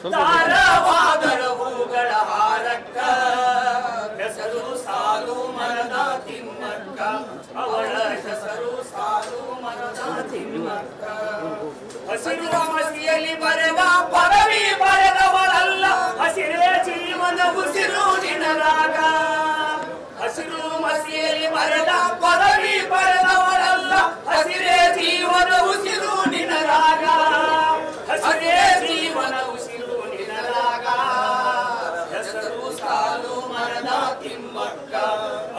ತಾರವಾದಳ ಹೂಗಳ ಹಾರಕ್ಕ ಹೆಸರು ಸಾಲು ಮರದ ತಿಮ್ಮಕ್ಕ ಅವಳ ಹೆಸರು ಸಾಲು ಮರದ ತಿಮ್ಮಕ್ಕ ಹಸಿರು ಮಸಿಯಲ್ಲಿ ಬರೆದ ಪದವಿ ಬರೆದವಳಲ್ಲ ಹಸಿರೇ ಜೀವನ ಉಸಿರು ನಿನರಾಗ ಹಸಿರು ಮಸಿಯಲ್ಲಿ ಬರೆದ ಪದವಿ ಬರೆದವಳಲ್ಲ ಹಸಿರೇ ಜೀವನ ಉಸಿರು ನಿನರಾಗ ಹಸಿರೇ ಜೀವನ ಉಸಿರು ನಿನರಾಗ ಹೆಸರು ಸಾಲು ಮರದ ತಿಮ್ಮಕ್ಕ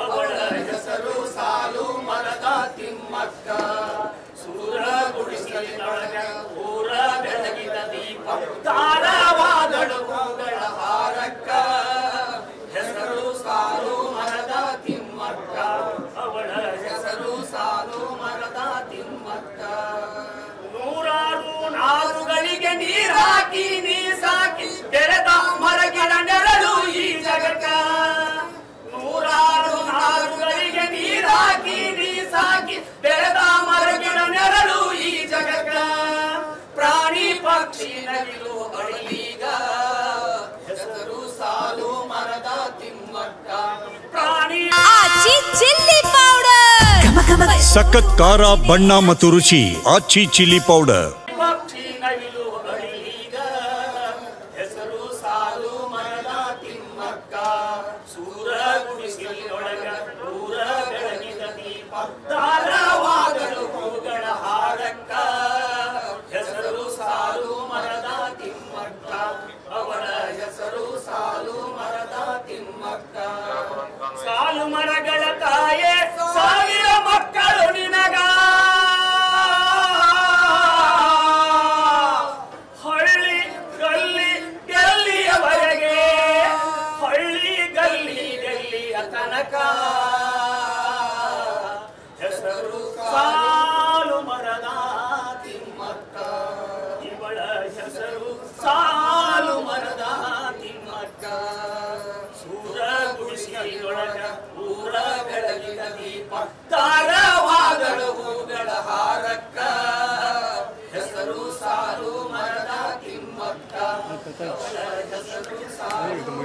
ಅವಳ ಹೆಸರು ಸಾಲು ಮರದ ತಿಮ್ಮಕ್ಕ ಸೂರ ಗುಡಿಸಲಿನೊಳಗ ಊರ ಬೆಳಗಿದ ದೀಪ ತಾರವಾದಳು ಹೂಗಳ ಹಾರಕ್ಕ ಹೆಸರು ಸಾಲು ಮರದ ತಿಮ್ಮಕ್ಕ ಅವಳ ಹೆಸರು ಸಾಲು ಮರದ ತಿಮ್ಮಕ್ಕ ನೂರಾರು ನಾರುಗಳಿಗೆ ನೀರಾಕಿ ನೀ ಸಾಕಿ ಬೆಳೆದ ಮರಗಿಡ ನೆರಳು ಈ ಜಗಕ್ಕ ನೂರಾರು ನಾರುಗಳಿಗೆ ನೀರಾಕಿ ನೀ ಸಾಕಿ ಬೆಳೆದ ಮರಗಿಡ ನೆರಳು ಈ ಜಗಕ್ಕ ಪ್ರಾಣಿ ಪಕ್ಷಿ ನವಿಲು ಅಳಿಲೀಗ ಹೆಸರು ಸಾಲು ಮರದ ತಿಮ್ಮಕ್ಕ ಪ್ರಾಣಿ ಚಿಲ್ಲಿ ಪೌಡರ್ ಸಖತ್ ಖಾರ ಬಣ್ಣ ಮತ್ತು ರುಚಿ ಆಚಿ ಚಿಲ್ಲಿ ಪೌಡರ್ ಪಕ್ಷಿ ನವಿಲು ಅಳಿಲೀಗ ಹೆಸರು ಸಾಲು ಮರದ ತಿಮ್ಮಕ್ಕ ಸೂರ ಗುಡಿಸಲಿನೊಳಗ ಊರ ಬೆಳಗಿದ ದೀಪ ತಾರವಾದಳು ಹೂಗಳ ಹಾರಕ್ಕ ಹೆಸರು ಸಾಲು ಮರದ ತಿಮ್ಮಕ್ಕ ಅವಳ ಹೆಸರು ಸಾಲು ಮರದ ತಿಮ್ಮಕ್ಕ ಸಾಲು ಮರಗಳ ತಾಯೇ ಸಾವಿರ ಮಕ್ಕಳು ನಿನಗ ಹಳ್ಳಿ ಗಲ್ಲಿ ಗೆಲ್ಲಿಯವರೆಗೆ ಹಳ್ಳಿ ಗಲ್ಲಿ ಗೆಲ್ಲಿಯ ತನಕ ಹೆಸರು ಸಾಲು ಮರದ ತಿಮ್ಮಕ್ಕ ಇವಳ ಹೆಸರು ಸಾಲು ಮರದ ತಿಮ್ಮಕ್ಕ ಸೂರ ಗುಡಿಸಲಿನೊಳಗ ಊರ ಬೆಳಗಿನ ದೀಪ ತಾರವಾದಳು ಹೂಗಳ ಹಾರಕ್ಕ ಹೆಸರು ಸಾಲು ಮರದ ತಿಮ್ಮಕ್ಕ ಇವಳ ಹೆಸರು ಸಾಲು